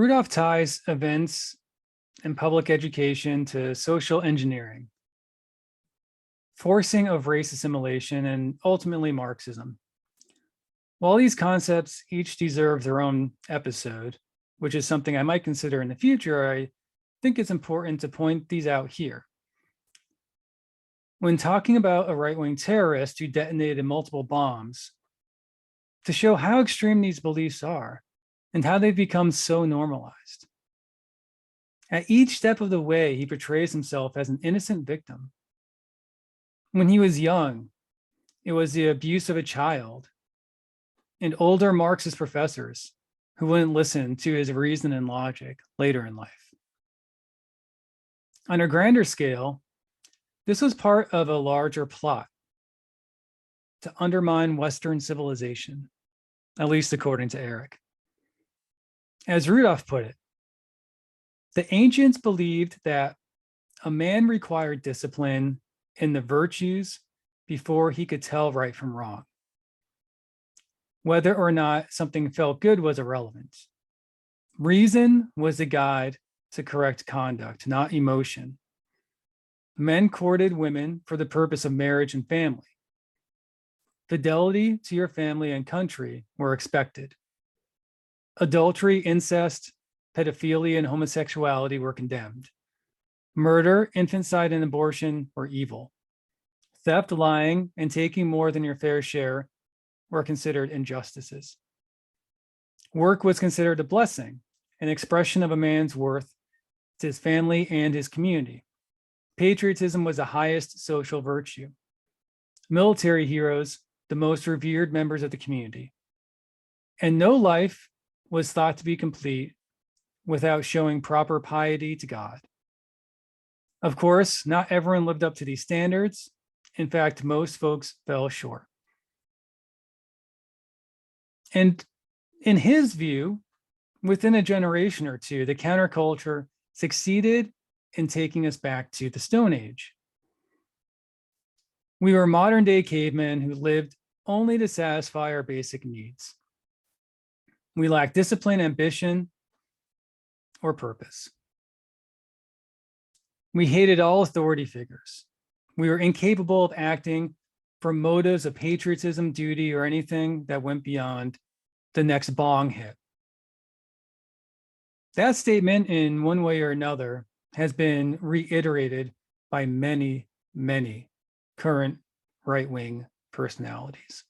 Rudolph ties events and public education to social engineering, forcing of race assimilation, and ultimately Marxism. While these concepts each deserve their own episode, which is something I might consider in the future, I think it's important to point these out here. When talking about a right-wing terrorist who detonated multiple bombs, to show how extreme these beliefs are and how they've become so normalized. At each step of the way, he portrays himself as an innocent victim. When he was young, it was the abuse of a child and older Marxist professors who wouldn't listen to his reason and logic later in life. On a grander scale, this was part of a larger plot to undermine Western civilization, at least according to Eric. As Rudolph put it, the ancients believed that a man required discipline in the virtues before he could tell right from wrong. Whether or not something felt good was irrelevant. Reason was the guide to correct conduct, not emotion. Men courted women for the purpose of marriage and family. Fidelity to your family and country were expected. Adultery, incest, pedophilia, and homosexuality were condemned. Murder, infanticide, and abortion were evil. Theft, lying, and taking more than your fair share were considered injustices. Work was considered a blessing, an expression of a man's worth to his family and his community. Patriotism was the highest social virtue. Military heroes, the most revered members of the community. And no life was thought to be complete without showing proper piety to God. Of course, not everyone lived up to these standards. In fact, most folks fell short. And in his view, within a generation or two, the counterculture succeeded in taking us back to the Stone Age. We were modern day cavemen who lived only to satisfy our basic needs. We lacked discipline, ambition, or purpose. We hated all authority figures. We were incapable of acting from motives of patriotism, duty, or anything that went beyond the next bong hit. That statement, in one way or another, has been reiterated by many, many current right-wing personalities.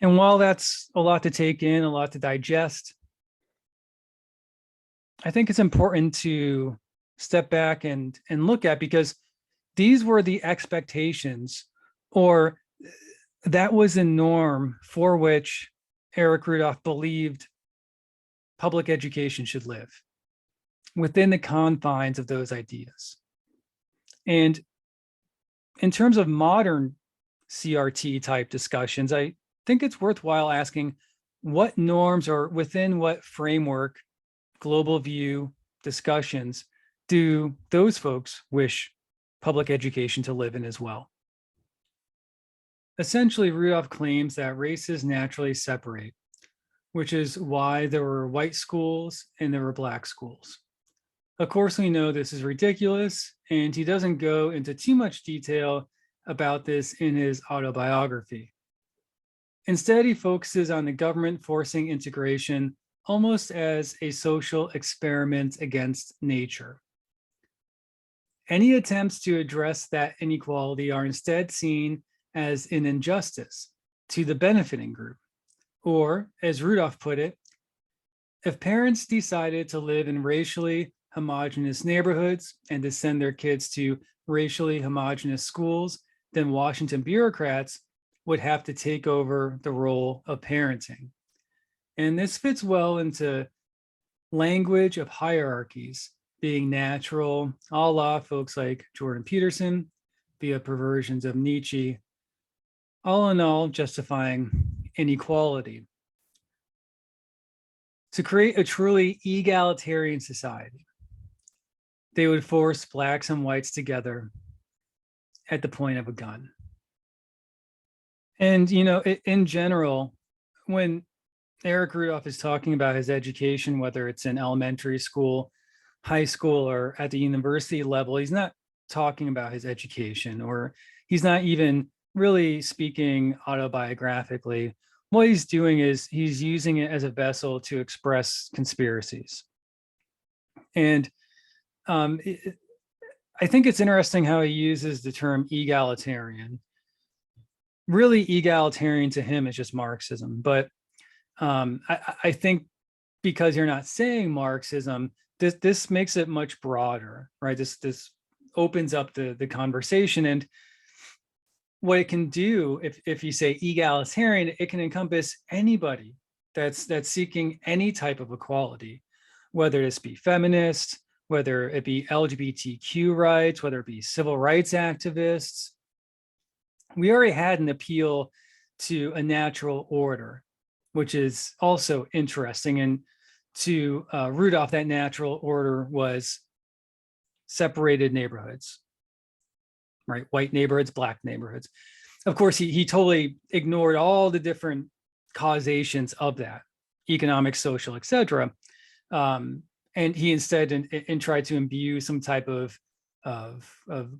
And while that's a lot to take in, a lot to digest, I think it's important to step back and look at, because these were the expectations, or that was the norm for which Eric Rudolph believed public education should live, within the confines of those ideas. And in terms of modern CRT type discussions, I think it's worthwhile asking what norms or within what framework, global view discussions do those folks wish public education to live in as well? Essentially, Rudolph claims that races naturally separate, which is why there were white schools and there were black schools. Of course, we know this is ridiculous, and he doesn't go into too much detail about this in his autobiography. Instead, he focuses on the government forcing integration almost as a social experiment against nature. Any attempts to address that inequality are instead seen as an injustice to the benefiting group. Or, as Rudolph put it, if parents decided to live in racially homogeneous neighborhoods and to send their kids to racially homogeneous schools, then Washington bureaucrats would have to take over the role of parenting. And this fits well into language of hierarchies being natural, a la folks like Jordan Peterson, via perversions of Nietzsche, all in all justifying inequality. To create a truly egalitarian society, they would force blacks and whites together at the point of a gun. And, you know, in general, when Eric Rudolph is talking about his education, whether it's in elementary school, high school, or at the university level, he's not talking about his education, or he's not even really speaking autobiographically. What he's doing is he's using it as a vessel to express conspiracies. And I think it's interesting how he uses the term egalitarian. Really, egalitarian to him is just Marxism. But I think because you're not saying Marxism, this makes it much broader, right? This opens up the conversation. And what it can do, if you say egalitarian, it can encompass anybody that's seeking any type of equality, whether this be feminist, whether it be LGBTQ rights, whether it be civil rights activists. We already had an appeal to a natural order, which is also interesting. And to Rudolph, that natural order was separated neighborhoods, right? White neighborhoods, black neighborhoods. Of course, he totally ignored all the different causations of that, economic, social, etc. And he instead and tried to imbue some type of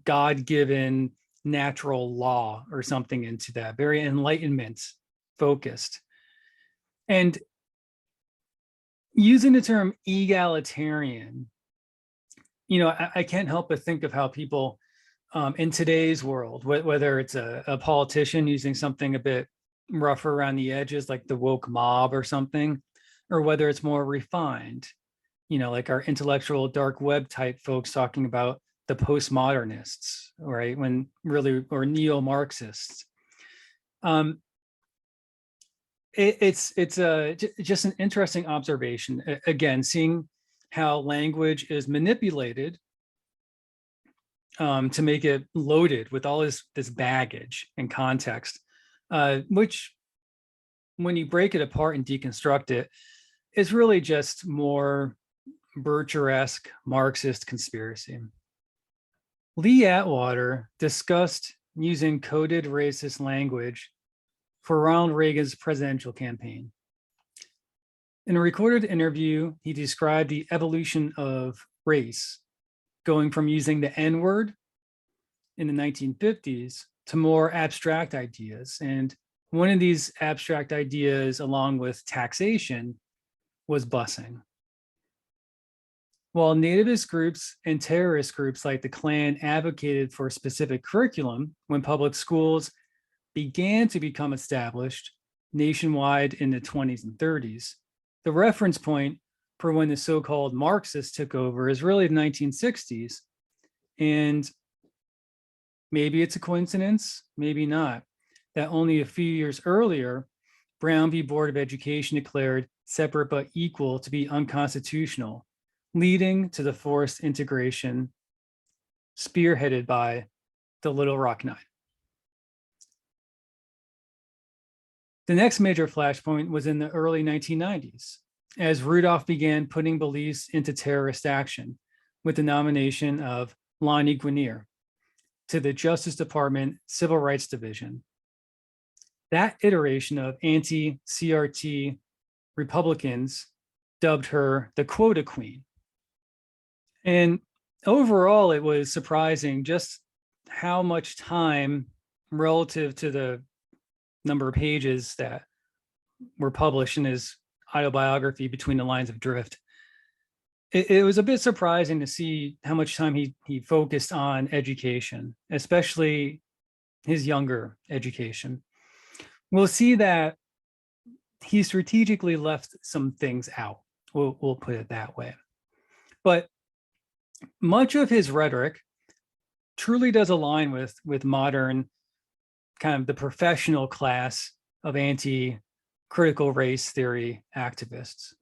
God-given natural law or something into that, very Enlightenment focused. And using the term egalitarian, I can't help but think of how people in today's world, whether it's a politician using something a bit rougher around the edges, like the woke mob or something, or whether it's more refined, like our intellectual dark web type folks talking about the postmodernists, right? When really, or neo-Marxists. It's just an interesting observation. Again, seeing how language is manipulated to make it loaded with all this baggage and context, which when you break it apart and deconstruct it, is really just more Bircher-esque Marxist conspiracy. Lee Atwater discussed using coded racist language for Ronald Reagan's presidential campaign. In a recorded interview, he described the evolution of race, going from using the N-word in the 1950s to more abstract ideas. And one of these abstract ideas, along with taxation, was busing. While nativist groups and terrorist groups like the Klan advocated for a specific curriculum when public schools began to become established nationwide in the 20s and 30s, the reference point for when the so-called Marxists took over is really the 1960s. And maybe it's a coincidence, maybe not, that only a few years earlier, Brown v. Board of Education declared separate but equal to be unconstitutional, leading to the forced integration spearheaded by the Little Rock Nine. The next major flashpoint was in the early 1990s, as Rudolph began putting beliefs into terrorist action with the nomination of Lonnie Guinier to the Justice Department Civil Rights Division. That iteration of anti-CRT Republicans dubbed her the quota queen. And overall, it was surprising just how much time relative to the number of pages that were published in his autobiography, Between the Lines of Drift. It was a bit surprising to see how much time he focused on education, especially his younger education. We'll see that he strategically left some things out. We'll put it that way. But much of his rhetoric truly does align with modern, kind of the professional class of anti-critical race theory activists.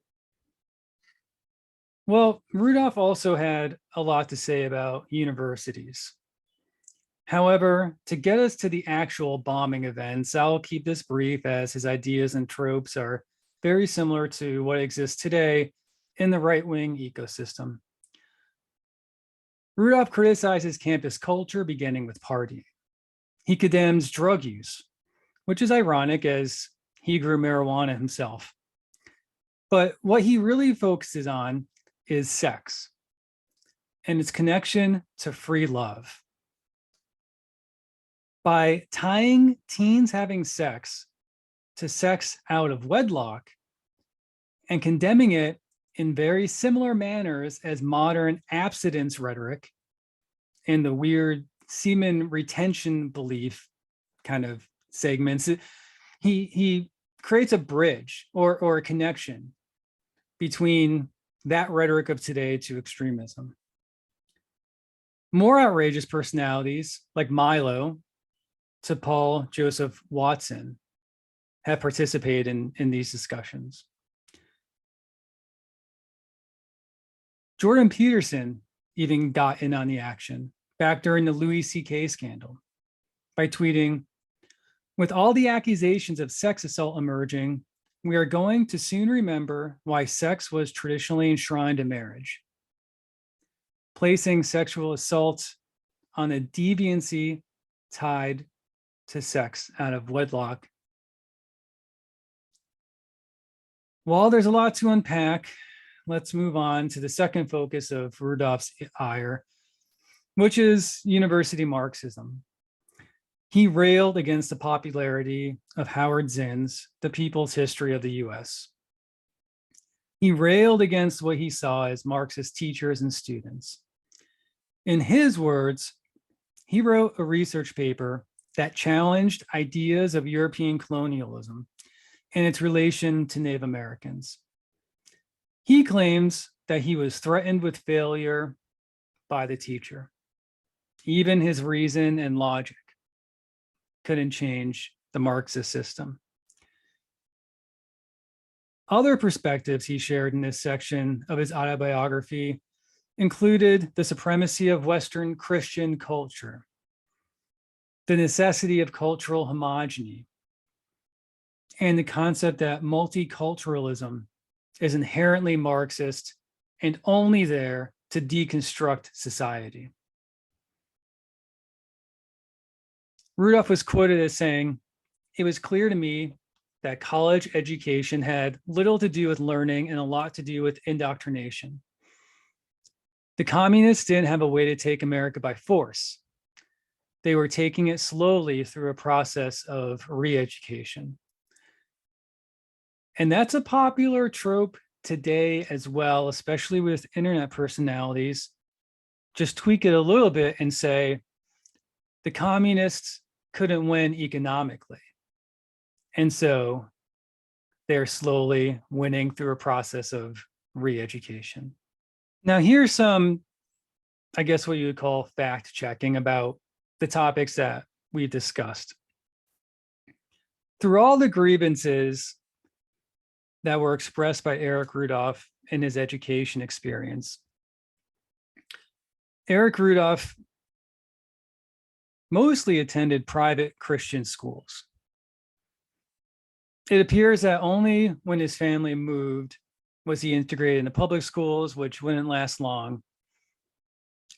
Well, Rudolph also had a lot to say about universities. However, to get us to the actual bombing events, I'll keep this brief, as his ideas and tropes are very similar to what exists today in the right-wing ecosystem. Rudolph criticizes campus culture, beginning with partying. He condemns drug use, which is ironic as he grew marijuana himself. But what he really focuses on is sex and its connection to free love. By tying teens having sex to sex out of wedlock and condemning it in very similar manners as modern abstinence rhetoric and the weird semen retention belief kind of segments, he creates a bridge or a connection between that rhetoric of today to extremism. More outrageous personalities like Milo to Paul Joseph Watson have participated in these discussions. Jordan Peterson even got in on the action back during the Louis C.K. scandal by tweeting, "With all the accusations of sex assault emerging, we are going to soon remember why sex was traditionally enshrined in marriage. Placing sexual assault on a deviancy tied to sex out of wedlock." While there's a lot to unpack, let's move on to the second focus of Rudolph's ire, which is university Marxism. He railed against the popularity of Howard Zinn's The People's History of the US. He railed against what he saw as Marxist teachers and students. In his words, he wrote a research paper that challenged ideas of European colonialism and its relation to Native Americans. He claims that he was threatened with failure by the teacher. Even his reason and logic couldn't change the Marxist system. Other perspectives he shared in this section of his autobiography included the supremacy of Western Christian culture, the necessity of cultural homogeny, and the concept that multiculturalism is inherently Marxist and only there to deconstruct society. Rudolph was quoted as saying, "It was clear to me that college education had little to do with learning and a lot to do with indoctrination. The communists didn't have a way to take America by force. They were taking it slowly through a process of re-education." And that's a popular trope today as well, especially with internet personalities. Just tweak it a little bit and say, the communists couldn't win economically. And so they're slowly winning through a process of re-education. Now, here's some, I guess what you would call fact checking about the topics that we discussed. Through all the grievances that were expressed by Eric Rudolph in his education experience, Eric Rudolph mostly attended private Christian schools. It appears that only when his family moved was he integrated into public schools, which wouldn't last long,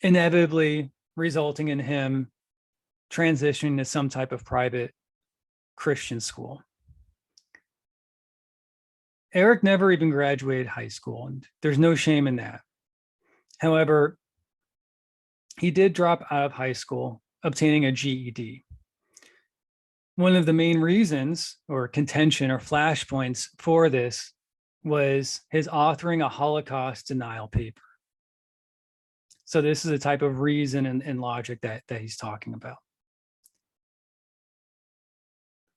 inevitably resulting in him transitioning to some type of private Christian school. Eric never even graduated high school, and there's no shame in that. However, he did drop out of high school, obtaining a GED. One of the main reasons or contention or flashpoints for this was his authoring a Holocaust denial paper. So this is a type of reason and logic that he's talking about.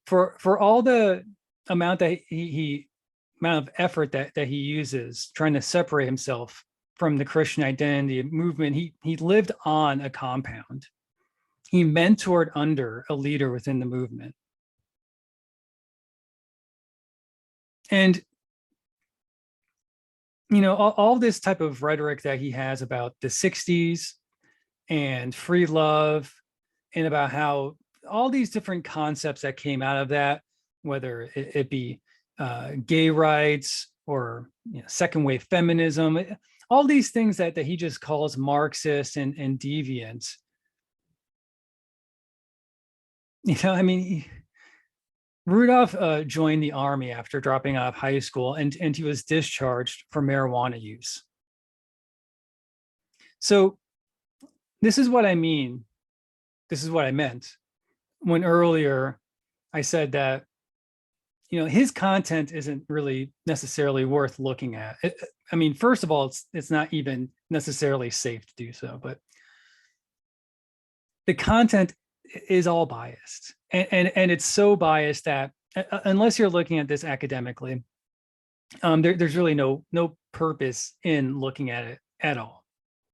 For all the amount that amount of effort that he uses trying to separate himself from the Christian identity movement, he lived on a compound. He mentored under a leader within the movement. And, you know, all this type of rhetoric that he has about the 60s and free love and about how all these different concepts that came out of that, whether it be gay rights or second wave feminism, all these things that he just calls Marxist and deviant. I mean, Rudolph joined the army after dropping out of high school, and he was discharged for marijuana use. So this is what I mean. This is what I meant when earlier I said that, his content isn't really necessarily worth looking at. I mean, first of all, it's not even necessarily safe to do so, but the content is all biased, and it's so biased that unless you're looking at this academically, there's really no purpose in looking at it at all.